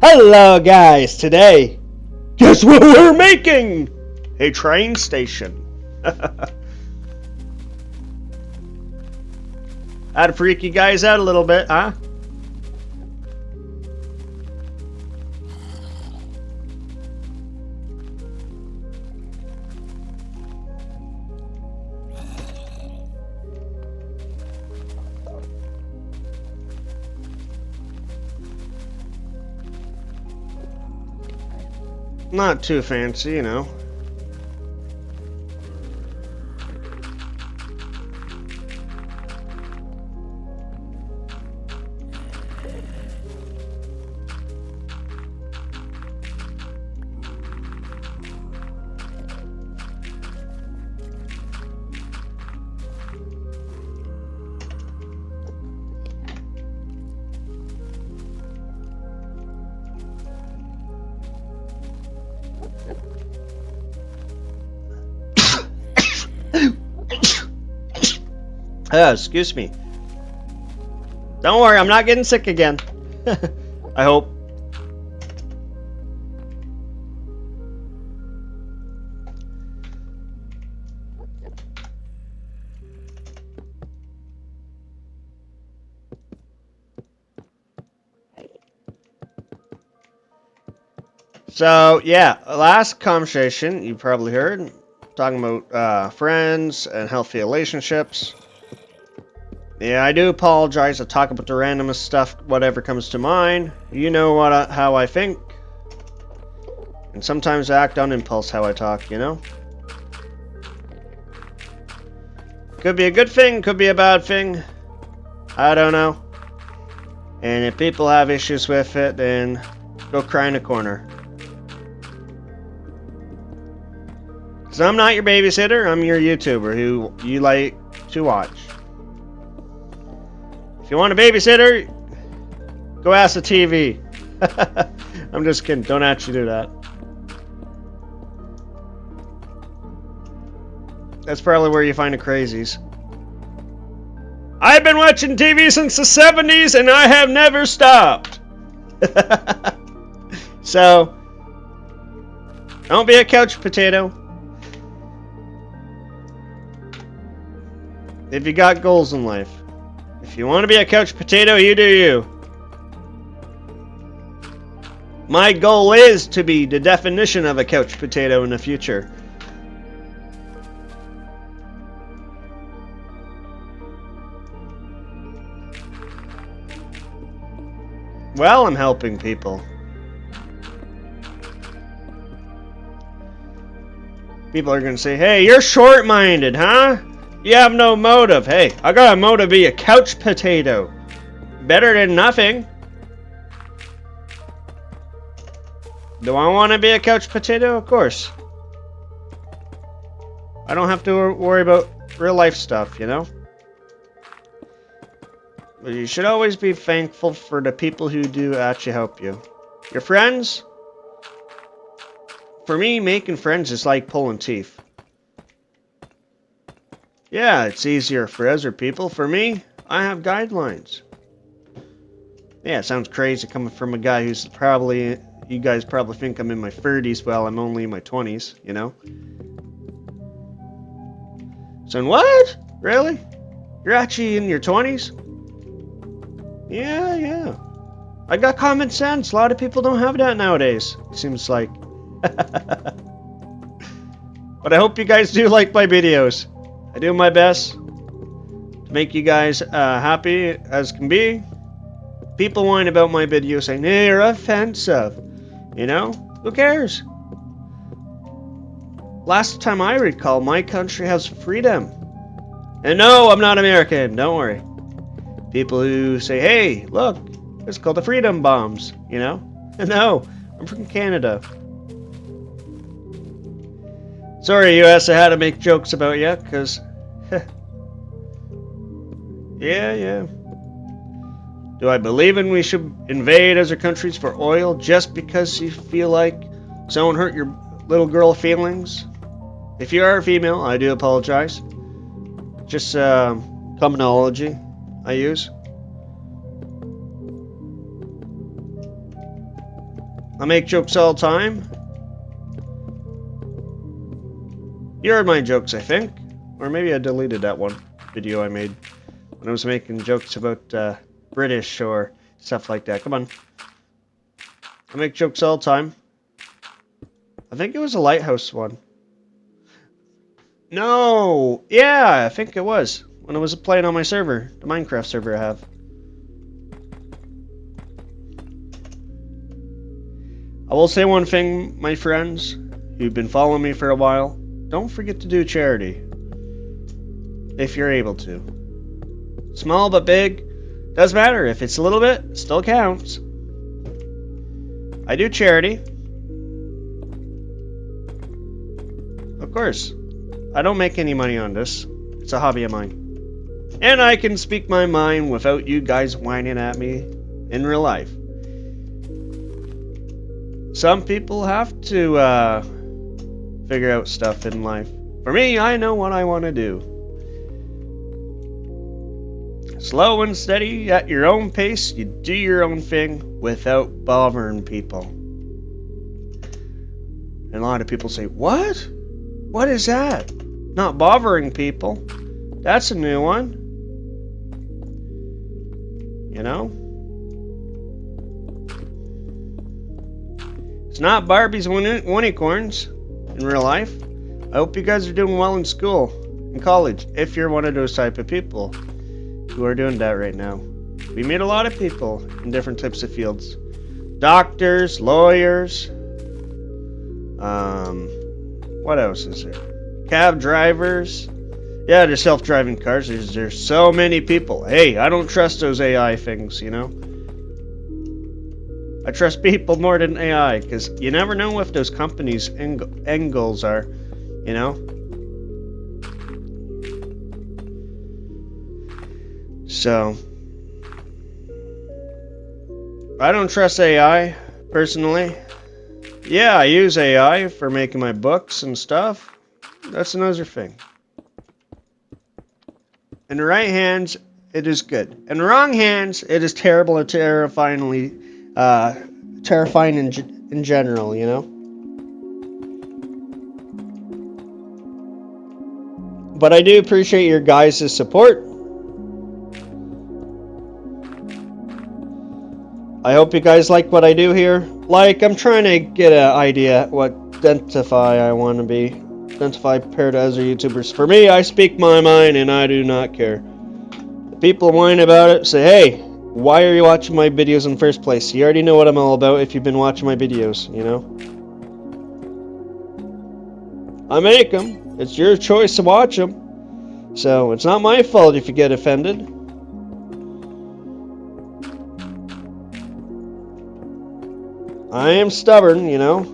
Hello guys, today, guess what we're making? A train station. Had to freak you guys out a little bit, huh? Not too fancy, you know. Excuse me. Don't worry, I'm not getting sick again. I hope. So, yeah, last conversation you probably heard, talking about friends and healthy relationships. Yeah, I do apologize. I talk about the randomest stuff, whatever comes to mind. You know how I think. And sometimes I act on impulse how I talk, you know? Could be a good thing, could be a bad thing. I don't know. And if people have issues with it, then go cry in a corner. Because I'm not your babysitter, I'm your YouTuber who you like to watch. If you want a babysitter, go ask the TV. I'm just kidding. Don't actually do that. That's probably where you find the crazies. I've been watching TV since the 70s and I have never stopped. So, don't be a couch potato. If you got goals in life. If you want to be a couch potato, you do you. My goal is to be the definition of a couch potato in the future. Well, I'm helping people. People are going to say, hey, you're short-minded, huh? You have no motive. Hey, I got a motive to be a couch potato. Better than nothing. Do I want to be a couch potato? Of course. I don't have to worry about real life stuff, you know? But you should always be thankful for the people who do actually help you. Your friends? For me, making friends is like pulling teeth. Yeah, it's easier for other people. For me, I have guidelines. Yeah, it sounds crazy coming from a guy who's probably... You guys probably think I'm in my 30s. Well, I'm only in my 20s, you know? So, what? Really? You're actually in your 20s? Yeah. I got common sense. A lot of people don't have that nowadays. Seems like. But I hope you guys do like my videos. I do my best to make you guys happy as can be. People whine about my videos saying, hey, you're offensive. You know? Who cares? Last time I recall, my country has freedom. And no, I'm not American. Don't worry. People who say, hey, look, it's called the freedom bombs. You know? No, I'm from Canada. Sorry, US, I had to make jokes about you, because... yeah. Do I believe we should invade other countries for oil just because you feel like someone hurt your little girl feelings? If you are a female, I do apologize. Just terminology. I use. I make jokes all the time. You heard my jokes, I think. Or maybe I deleted that one video I made when I was making jokes about British or stuff like that. Come on. I make jokes all the time. I think it was a Lighthouse one. No! Yeah, I think it was. When I was playing on my server. The Minecraft server I have. I will say one thing, my friends, who've been following me for a while. Don't forget to do charity. If you're able to. Small but big. Doesn't matter. If it's a little bit, it still counts. I do charity. Of course. I don't make any money on this. It's a hobby of mine. And I can speak my mind without you guys whining at me in real life. Some people have to figure out stuff in life. For me, I know what I want to do. Slow and steady, at your own pace, you do your own thing without bothering people. And a lot of people say, what? What is that? Not bothering people. That's a new one. You know? It's not Barbie's unicorns in real life. I hope you guys are doing well in school, in college, if you're one of those type of people who are doing that right now. We meet a lot of people in different types of fields. Doctors, lawyers, what else is there? Cab drivers. Yeah, there's self-driving cars. There's so many people. Hey, I don't trust those AI things, you know? I trust people more than AI, because you never know what those companies' end goals are, you know? So, I don't trust AI, personally. Yeah, I use AI for making my books and stuff. That's another thing. In the right hands, it is good. In the wrong hands, it is terrible and terrifying in general, you know? But I do appreciate your guys' support. I hope you guys like what I do here. Like, I'm trying to get an idea what Dentify I want to be. Dentify compared to other YouTubers. For me, I speak my mind and I do not care. People whine about it, say, hey, why are you watching my videos in the first place? You already know what I'm all about if you've been watching my videos, you know? I make them. It's your choice to watch them. So, it's not my fault if you get offended. I am stubborn, you know?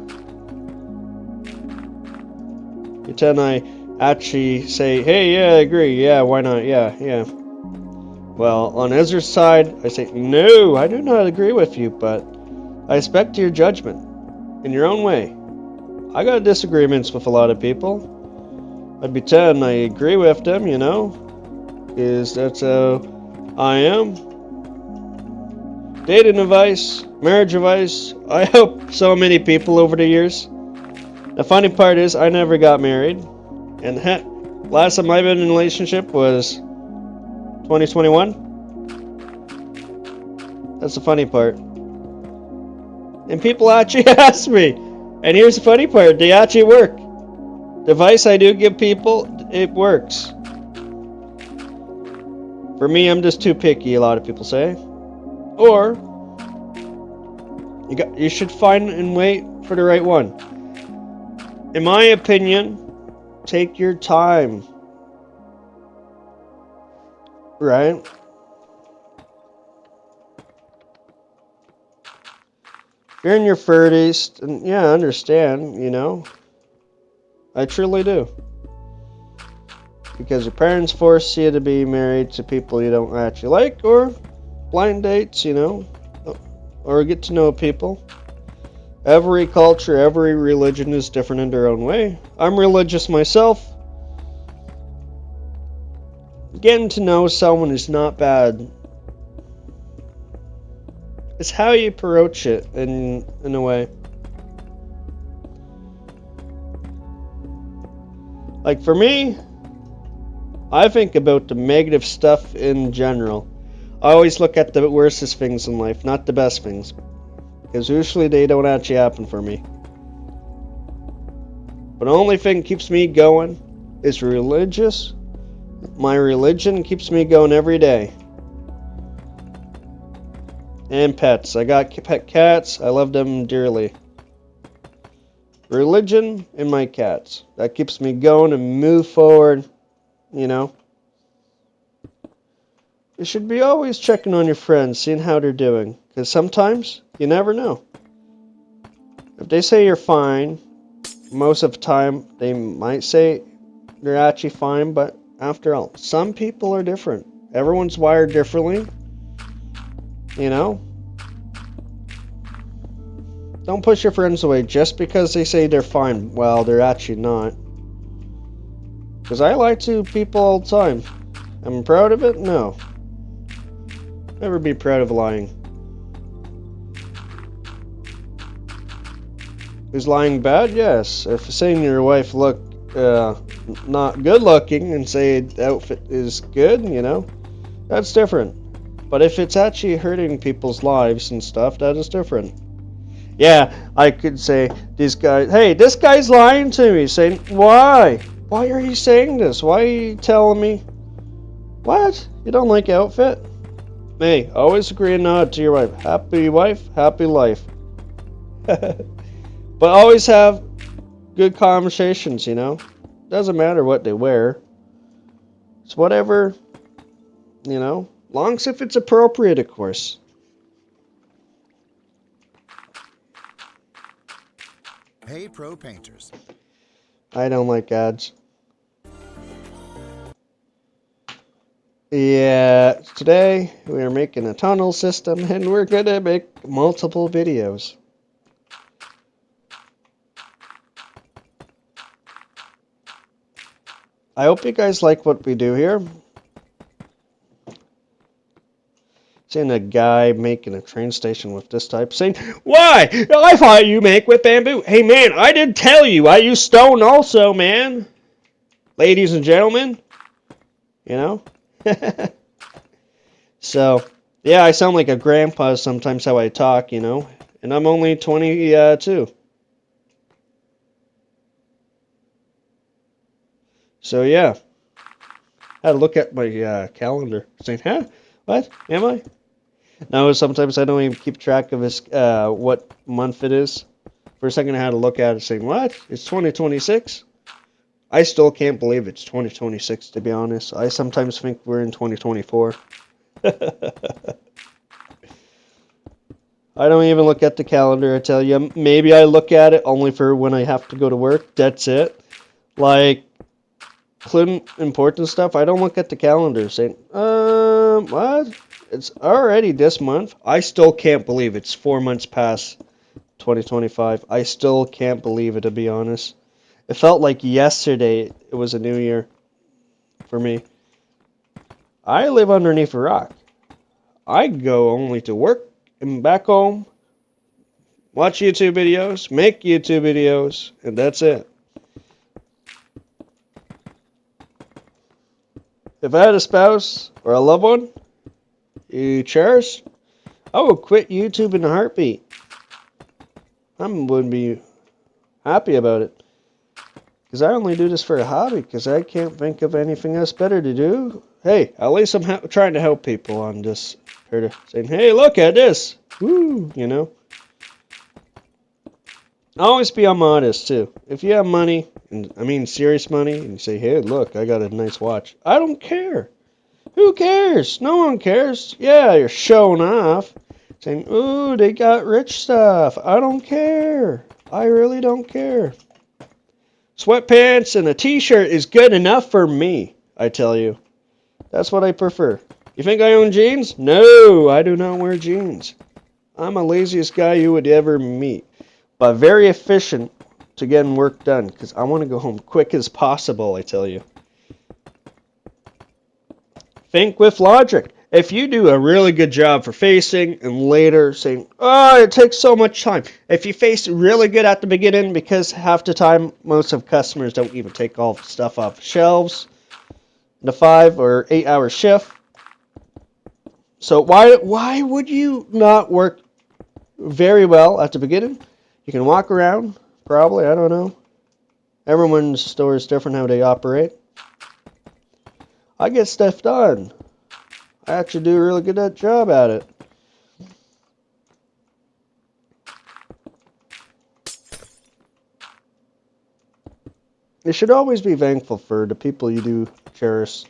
Pretend I actually say, hey, yeah, I agree, yeah, why not, yeah. Well, on Ezra's side, I say, no, I do not agree with you, but I respect your judgment in your own way. I got disagreements with a lot of people. I pretend I agree with them, you know, because that's how I am. Dating advice, marriage advice, I helped so many people over the years. The funny part is, I never got married, and heck, last time I've been in a relationship was 2021. That's the funny part. And people actually ask me. And here's the funny part. They actually work. The advice I do give people, it works. For me, I'm just too picky, a lot of people say. Or, you should find and wait for the right one. In my opinion, take your time. Right? If you're in your 30s, and yeah, I understand, you know. I truly do. Because your parents force you to be married to people you don't actually like, or blind dates, you know, or get to know people. Every culture, every religion is different in their own way. I'm religious myself. Getting to know someone is not bad. It's how you approach it in a way. Like for me, I think about the negative stuff in general. I always look at the worstest things in life, not the best things. Because usually they don't actually happen for me. But the only thing that keeps me going is religious. My religion keeps me going every day. And pets. I got pet cats. I love them dearly. Religion and my cats. That keeps me going and move forward, you know. You should be always checking on your friends, seeing how they're doing. Because sometimes, you never know. If they say you're fine, most of the time, they might say they're actually fine, but after all, some people are different. Everyone's wired differently. You know? Don't push your friends away just because they say they're fine. Well, they're actually not. Because I lie to people all the time. I'm proud of it? No. Never be proud of lying. Is lying bad? Yes. If saying your wife look not good looking and say the outfit is good, you know, that's different. But if it's actually hurting people's lives and stuff, that is different. Yeah, I could say, this guy's lying to me, saying, why? Why are you saying this? Why are you telling me? What? You don't like outfit? Hey, always agree and nod to your wife. Happy wife, happy life. But always have good conversations, you know? Doesn't matter what they wear. It's whatever, you know? Long as if it's appropriate, of course. Hey, Pro Painters. I don't like ads. Yeah, today we are making a tunnel system and we're gonna make multiple videos. I hope you guys like what we do here. Seeing a guy making a train station with this type saying, why? I thought you make with bamboo. Hey man, I did tell you I use stone also, man. Ladies and gentlemen. You know? So, yeah, I sound like a grandpa sometimes how I talk, you know? And I'm only 22. So, yeah. I had to look at my calendar saying, huh? What? Am I? No, sometimes I don't even keep track of this, what month it is. For a second I had to look at it saying, what? It's 2026? I still can't believe it's 2026, to be honest. I sometimes think we're in 2024. I don't even look at the calendar, I tell you. Maybe I look at it only for when I have to go to work. That's it. Like, important stuff, I don't look at the calendar saying, what? It's already this month. I still can't believe it's 4 months past 2025. I still can't believe it, to be honest. It felt like yesterday it was a new year for me. I live underneath a rock. I go only to work and back home, watch YouTube videos, make YouTube videos, and that's it. If I had a spouse or a loved one you cherish, I would quit YouTube in a heartbeat. I wouldn't be happy about it. Because I only do this for a hobby, because I can't think of anything else better to do. Hey, at least I'm trying to help people on this. Saying, hey, look at this. Woo, you know. Always be modest, too. If you have money, and I mean serious money, and you say, hey, look, I got a nice watch. I don't care. Who cares? No one cares. Yeah, you're showing off. Saying, ooh, they got rich stuff. I don't care. I really don't care. Sweatpants and a t-shirt is good enough for me, I tell you. That's what I prefer. You think I own jeans? No, I do not wear jeans. I'm the laziest guy you would ever meet. But very efficient to getting work done, because I want to go home quick as possible, I tell you. Think with logic. if you do a really good job for facing and later saying, oh, it takes so much time. If you face really good at the beginning, because half the time most of customers don't even take all the stuff off the shelves in a 5 or 8 hour shift. So why would you not work very well at the beginning? You can walk around, probably, I don't know. Everyone's store is different how they operate. I get stuff done. I actually do a really good job at it. You should always be thankful for the people you do cherish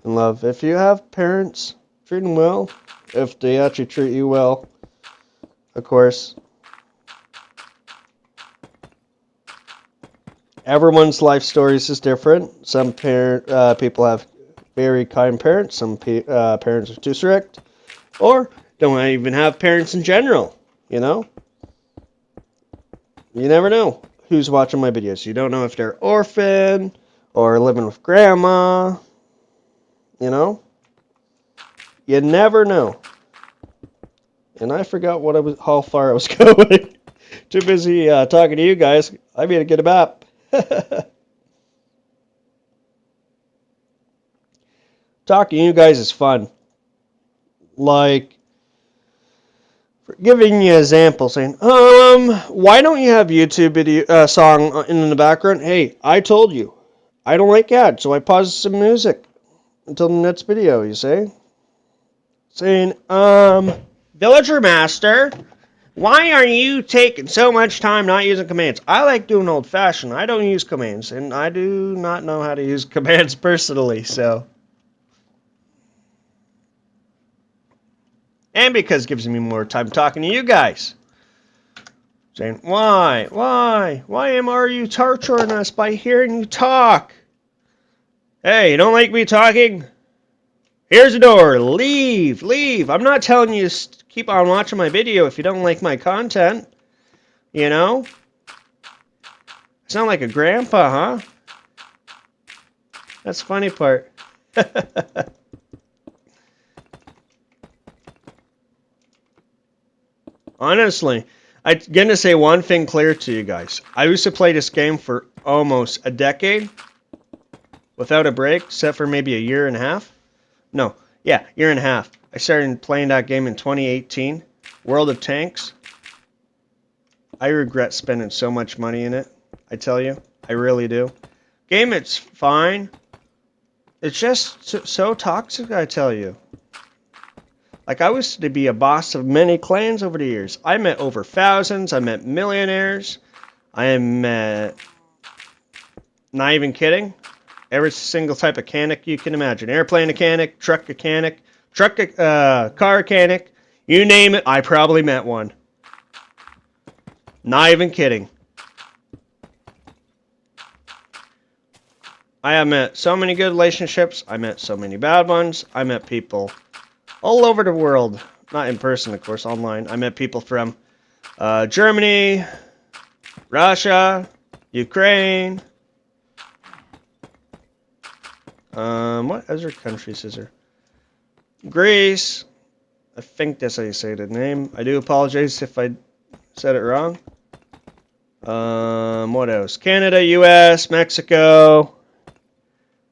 and love. If you have parents, treat them well. If they actually treat you well, of course. Everyone's life stories is different. Some people have very kind parents. Some parents are too strict. Or don't even have parents in general, you know? You never know who's watching my videos. You don't know if they're orphan or living with grandma, you know? You never know. And I forgot how far I was going. Too busy talking to you guys. I need to get a map. Talking to you guys is fun. Like, giving you an example, saying, why don't you have YouTube video song in the background? Hey, I told you, I don't like ads, so I pause some music until the next video, you say? Saying, Villager Master, why are you taking so much time not using commands? I like doing old-fashioned. I don't use commands, and I do not know how to use commands personally, so. And because it gives me more time talking to you guys. Saying, why are you torturing us by hearing you talk? Hey, you don't like me talking? Here's the door. Leave. I'm not telling you to keep on watching my video if you don't like my content. You know? I sound like a grandpa, huh? That's the funny part. Honestly, I'm going to say one thing clear to you guys. I used to play this game for almost a decade without a break, except for maybe a year and a half. No, yeah, year and a half. I started playing that game in 2018, World of Tanks. I regret spending so much money in it, I tell you. I really do. Game, it's fine. It's just so toxic, I tell you. Like, I was to be a boss of many clans over the years. I met over thousands. I met millionaires. I met, not even kidding, every single type of mechanic you can imagine. Airplane mechanic, car mechanic, you name it, I probably met one. Not even kidding. I have met so many good relationships. I met so many bad ones. I met people all over the world. Not in person, of course, online. I met people from Germany, Russia, Ukraine. What other countries is there? Greece. I think that's how you say the name. I do apologize if I said it wrong. What else? Canada, US, Mexico.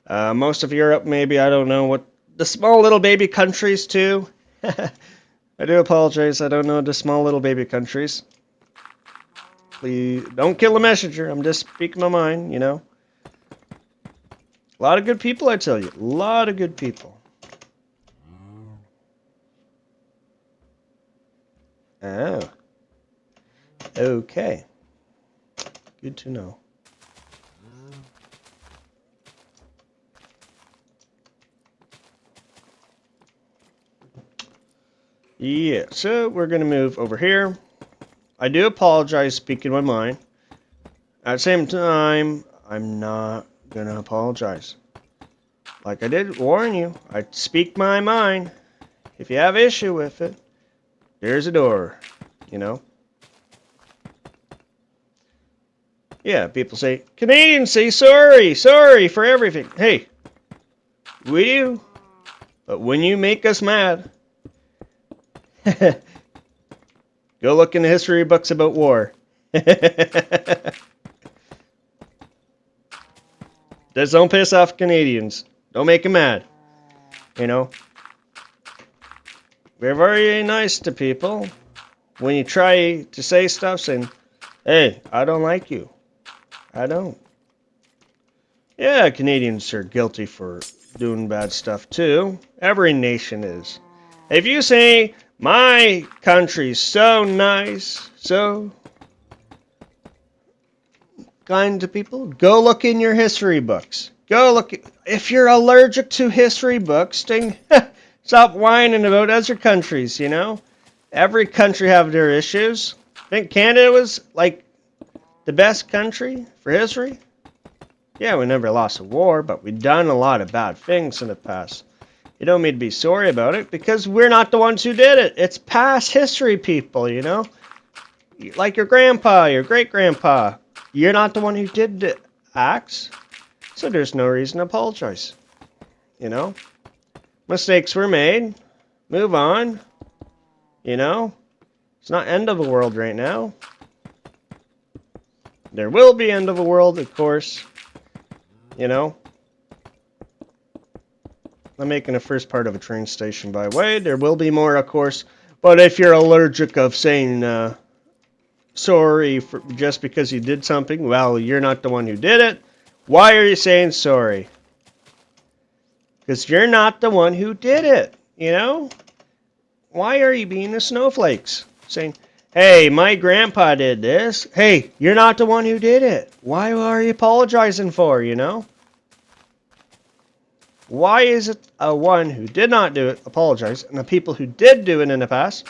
Most of Europe, maybe. I don't know what. The small little baby countries, too. I do apologize. I don't know the small little baby countries. Please don't kill the messenger. I'm just speaking my mind, you know. A lot of good people, I tell you. A lot of good people. Oh. Okay. Good to know. Yeah, so we're going to move over here. I do apologize speaking my mind. At the same time, I'm not going to apologize. Like I did warn you, I speak my mind. If you have issue with it, there's a door, you know. Yeah, people say, Canadians say sorry for everything. Hey, we do. But when you make us mad, go look in the history books about war. Just don't piss off Canadians. Don't make them mad. You know? We're very nice to people. When you try to say stuff saying, hey, I don't like you. I don't. Yeah, Canadians are guilty for doing bad stuff too. Every nation is. If you say, my country's so nice, so kind to people, go look in your history books. Go look. If you're allergic to history books, stop whining about other countries, you know? Every country have their issues. I think Canada was like the best country for history. Yeah, we never lost a war, but we've done a lot of bad things in the past. You don't need to be sorry about it because we're not the ones who did it. It's past history, people, you know? Like your grandpa, your great-grandpa. You're not the one who did the acts, so there's no reason to apologize. You know? Mistakes were made. Move on. You know? It's not end of the world right now. There will be end of the world, of course. You know? I'm making the first part of a train station, by the way. There will be more, of course. But if you're allergic of saying sorry for just because you did something, well, you're not the one who did it. Why are you saying sorry? Because you're not the one who did it, you know? Why are you being the snowflakes? Saying, hey, my grandpa did this. Hey, you're not the one who did it. Why are you apologizing for, you know? Why is it a one who did not do it apologize, and the people who did do it in the past,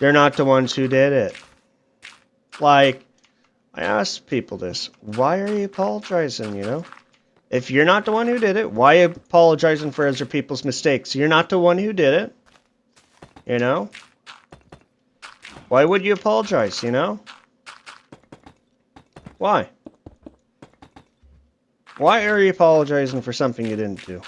they're not the ones who did it? Like, I asked people this. Why are you apologizing, you know? If you're not the one who did it, why are you apologizing for other people's mistakes? You're not the one who did it, you know? Why would you apologize, you know? Why? Why are you apologizing for something you didn't do?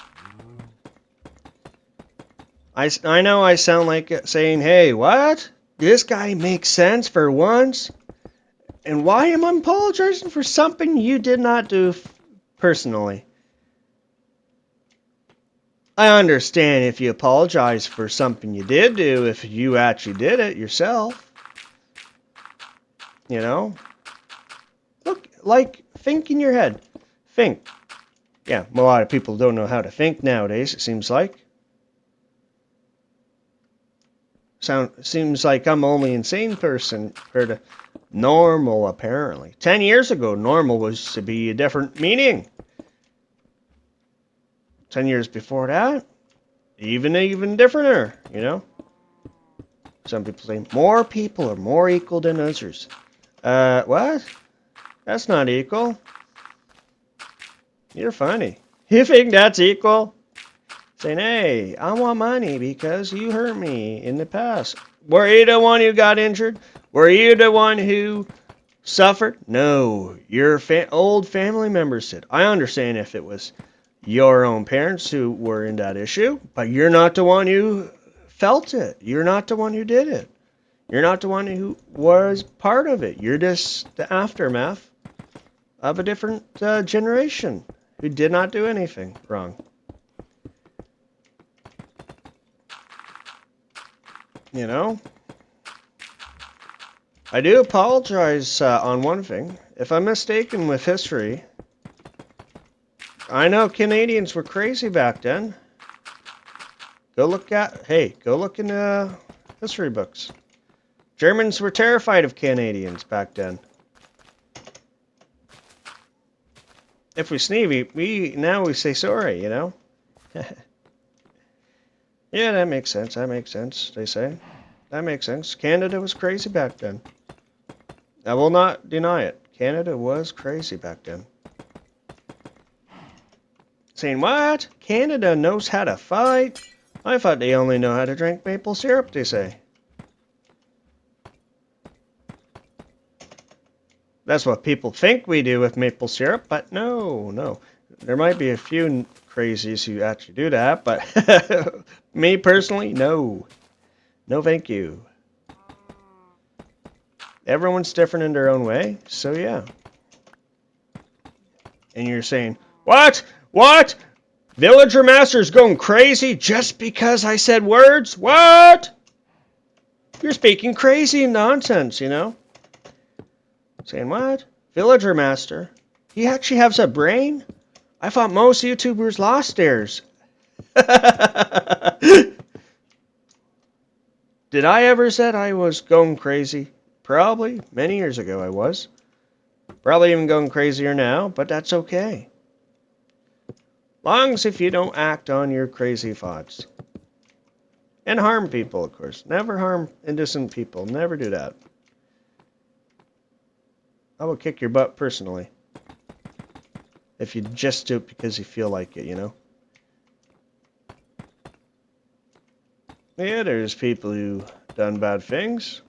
I know I sound like saying, hey, what? This guy makes sense for once? And why am I apologizing for something you did not do personally? I understand if you apologize for something you did do, if you actually did it yourself. You know? Look, like, think in your head. Think. Yeah, a lot of people don't know how to think nowadays, it seems like. Seems like I'm the only insane person for the normal, apparently. 10 years ago, normal was to be a different meaning. 10 years before that, even differenter, you know? Some people say more people are more equal than others. What? That's not equal. You're funny. You think that's equal? Saying, hey, I want money because you hurt me in the past. Were you the one who got injured? Were you the one who suffered? No, your old family members did. I understand if it was your own parents who were in that issue, but you're not the one who felt it. You're not the one who did it. You're not the one who was part of it. You're just the aftermath of a different generation who did not do anything wrong. You know? I do apologize on one thing. If I'm mistaken with history, I know Canadians were crazy back then. Go look in the history books. Germans were terrified of Canadians back then. If we sneeze, we say sorry, you know? Yeah, that makes sense. They say. That makes sense. Canada was crazy back then. I will not deny it. Canada was crazy back then. Saying, what? Canada knows how to fight? I thought they only know how to drink maple syrup, they say. That's what people think we do with maple syrup, but no. There might be a few crazies who actually do that, but me personally, no. No thank you. Everyone's different in their own way, so yeah. And you're saying, what? What? Villager Master's going crazy just because I said words? What? You're speaking crazy nonsense, you know? Saying what? Villager Master? He actually has a brain? I thought most YouTubers lost theirs. Did I ever said I was going crazy? Probably. Many years ago I was. Probably even going crazier now, but that's okay. Long as if you don't act on your crazy thoughts. And harm people, of course. Never harm innocent people. Never do that. I will kick your butt personally. If you just do it because you feel like it, you know? Yeah, there's people who done bad things.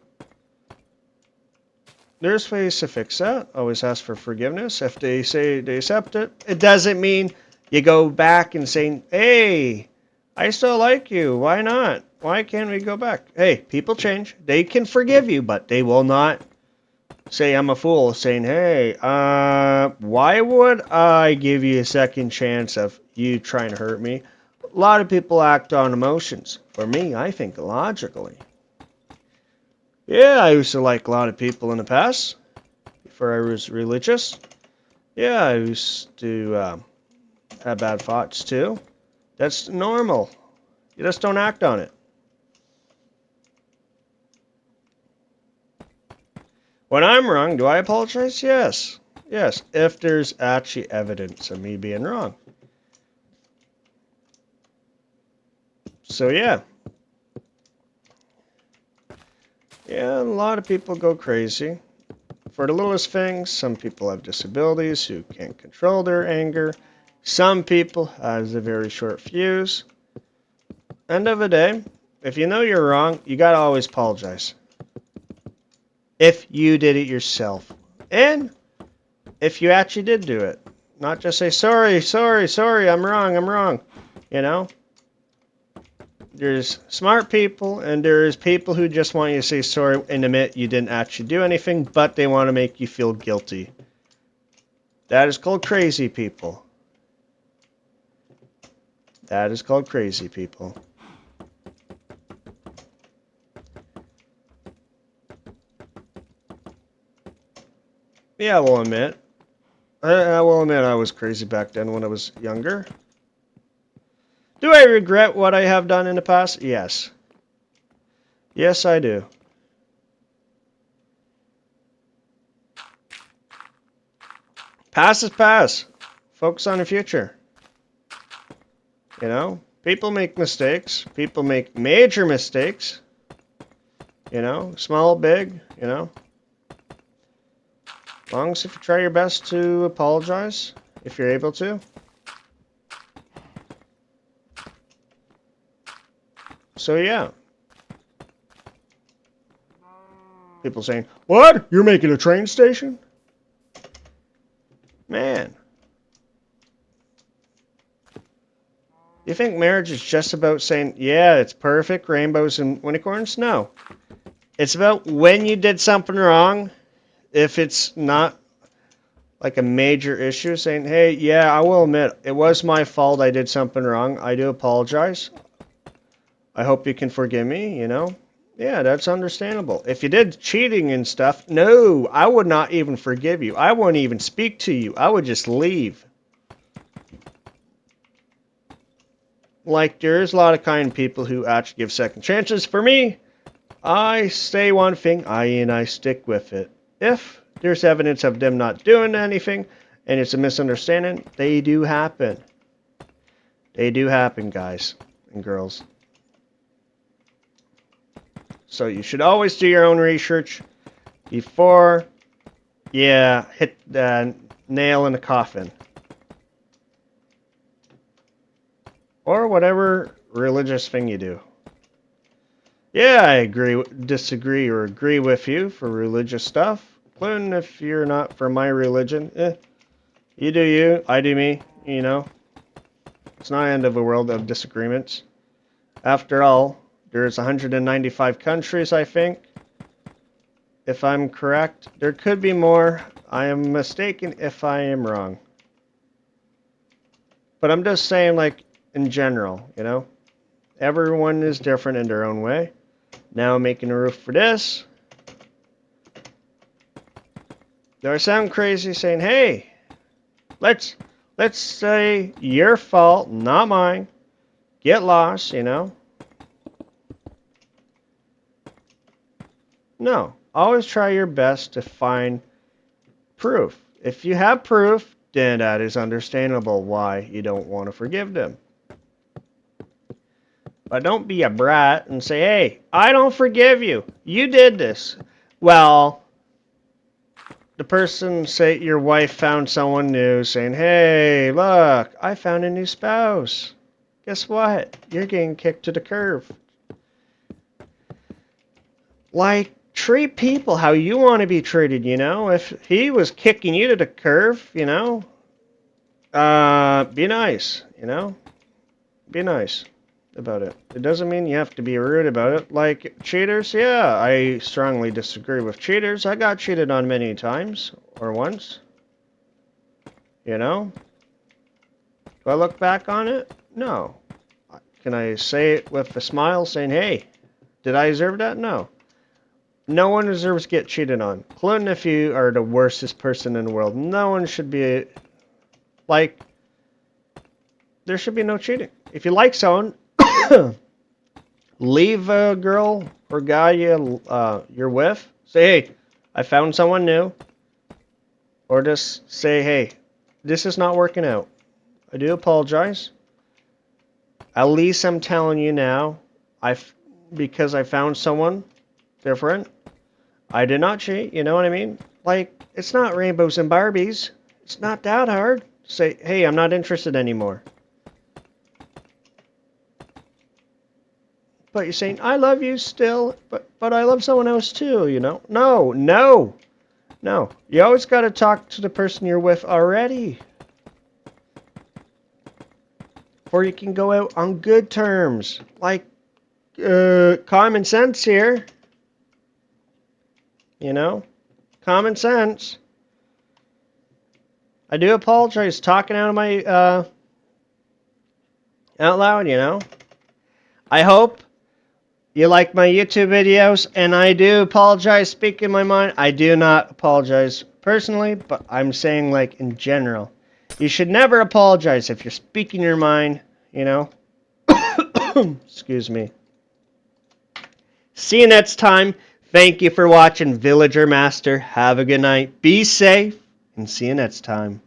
There's ways to fix that. Always ask for forgiveness. If they say they accept it, it doesn't mean you go back and say, hey, I still like you. Why not? Why can't we go back? Hey, people change. They can forgive you, but they will not say I'm a fool, saying, hey, why would I give you a second chance of you trying to hurt me? A lot of people act on emotions. For me, I think logically. Yeah, I used to like a lot of people in the past, before I was religious. Yeah, I used to have bad thoughts too. That's normal. You just don't act on it. When I'm wrong, do I apologize? Yes. Yes, if there's actually evidence of me being wrong. So yeah. Yeah, a lot of people go crazy. For the littlest things, some people have disabilities who can't control their anger. Some people have a very short fuse. End of the day, if you know you're wrong, you gotta always apologize. If you did it yourself. And if you actually did do it. Not just say, sorry, I'm wrong. You know? There's smart people, and there's people who just want you to say sorry and admit you didn't actually do anything, but they want to make you feel guilty. That is called crazy people. That is called crazy people. Yeah, I will admit. I will admit I was crazy back then when I was younger. Do I regret what I have done in the past? Yes. Yes, I do. Past is past. Focus on the future. You know? People make mistakes. People make major mistakes. You know? Small, big, you know? As long as if you try your best to apologize, if you're able to. So yeah. People saying, what? You're making a train station? Man. You think marriage is just about saying, yeah, it's perfect, rainbows and unicorns? No. It's about when you did something wrong, if it's not like a major issue, saying, hey, yeah, I will admit, it was my fault, I did something wrong, I do apologize. I hope you can forgive me, you know? Yeah, that's understandable. If you did cheating and stuff, no, I would not even forgive you. I wouldn't even speak to you. I would just leave. Like, there's a lot of kind people who actually give second chances. For me, I say one thing, I stick with it. If there's evidence of them not doing anything, and it's a misunderstanding, they do happen. They do happen, guys and girls. So you should always do your own research before you hit the nail in the coffin. Or whatever religious thing you do. Yeah, I agree, disagree, or agree with you for religious stuff. Including if you're not for my religion. You do you, I do me, you know. It's not the end of a world of disagreements. After all, there's 195 countries, I think. If I'm correct, there could be more. I am mistaken if I am wrong. But I'm just saying, like, in general, you know? Everyone is different in their own way. Now I'm making a roof for this. Do I sound crazy saying, hey, let's say your fault, not mine. Get lost, you know? No. Always try your best to find proof. If you have proof, then that is understandable why you don't want to forgive them. But don't be a brat and say, hey, I don't forgive you. You did this. Well, the person, say your wife found someone new saying, hey, look, I found a new spouse. Guess what? You're getting kicked to the curb. Like, treat people how you want to be treated, you know? If he was kicking you to the curb, you know, be nice, you know? Be nice about it. It doesn't mean you have to be rude about it. Like, cheaters, yeah, I strongly disagree with cheaters. I got cheated on many times, or once. You know? Do I look back on it? No. Can I say it with a smile, saying, hey, did I deserve that? No. No one deserves to get cheated on. Including if you are the worstest person in the world. No one should be, like, there should be no cheating. If you like someone, leave a girl or guy you're with. Say, hey, I found someone new. Or just say, hey, this is not working out. I do apologize. At least I'm telling you now, because I found someone different. I did not cheat, you know what I mean? Like, it's not rainbows and Barbies. It's not that hard. Say, hey, I'm not interested anymore. But you're saying, I love you still, but I love someone else too, you know? No. You always got to talk to the person you're with already. Or you can go out on good terms. Like, common sense here. You know? Common sense. I do apologize talking out of my, out loud, you know? I hope you like my YouTube videos, and I do apologize speaking my mind. I do not apologize personally, but I'm saying, like, in general. You should never apologize if you're speaking your mind, you know? Excuse me. See you next time. Thank you for watching Villager Master. Have a good night. Be safe, and see you next time.